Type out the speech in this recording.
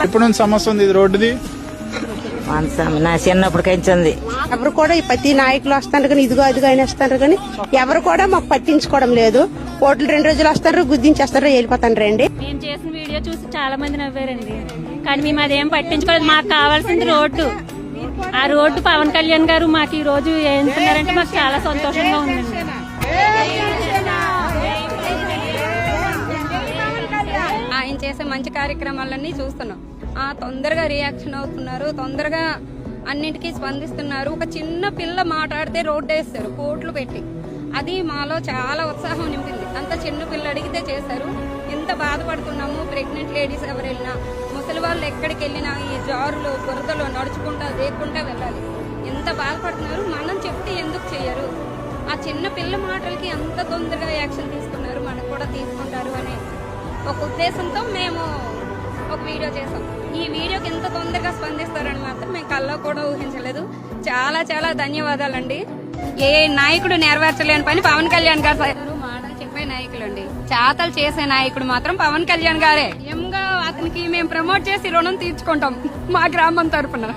ఎప్పుడు నుంచి సమస్య ఉంది ఇది రోడ్డుది? నా చిన్నప్పుడు కంచింది. ఎవరు కూడా ఈ ప్రతి నాయకులు వస్తారు కానీ ఇదిగో అదిగో ఆయన వస్తారు కానీ ఎవరు కూడా మాకు పట్టించుకోవడం లేదు. ఓట్లు 2 రోజులు వస్తారు, గుద్దించేస్తారు, వెళ్ళిపోతాను రండి. మేము చేసిన వీడియో చూసి చాలా మంది నవ్వారండి, కానీ మేము అదేం పట్టించుకోలేదు. మాకు కావాల్సింది రోడ్డు. ఆ రోడ్డు పవన్ కళ్యాణ్ గారు మాకు ఈ రోజు వేస్తున్నారంటే మాకు చాలా సంతోషంగా ఉందండి. ఆయన చేసే మంచి కార్యక్రమాలన్నీ చూస్తున్నాం. తొందరగా రియాక్షన్ అవుతున్నారు, తొందరగా అన్నింటికీ స్పందిస్తున్నారు. ఒక చిన్న పిల్ల మాట్లాడితే రోడ్డు వేస్తారు కోట్లు పెట్టి. అది మాలో చాలా ఉత్సాహం నింపింది. అంత చిన్న పిల్ల అడిగితే చేశారు. ఎంత బాధపడుతున్నాము. ప్రెగ్నెంట్ లేడీస్ ఎవరు వెళ్ళినా, ముసలి వాళ్ళు ఎక్కడికి వెళ్ళినా ఈ జారులో బురదలో నడుచుకుంటా దేక్కుంటా వెళ్ళాలి. ఎంత బాధపడుతున్నారు. మనం చెప్తే ఎందుకు చేయరు? ఆ చిన్న పిల్ల మాటలకి అంత తొందరగా యాక్షన్ తీసుకున్నారు. మనకు కూడా తీసుకుంటారు అనే ఒక ఉద్దేశంతో మేము ఒక వీడియో చేసాం. ఈ వీడియోకి ఎంత తొందరగా స్పందిస్తారని మాత్రం మేము కల్లో కూడా ఊహించలేదు. చాలా చాలా ధన్యవాదాలండి. ఏ నాయకుడు నెరవేర్చలేని పని పవన్ కళ్యాణ్ గారు మాటలు చెప్పే నాయకులు అండి. చాతలు చేసే నాయకుడు మాత్రం పవన్ కళ్యాణ్ గారే. ఎంగా అతనికి మేము ప్రమోట్ చేసి రుణం తీర్చుకుంటాం మా గ్రామం తరఫున.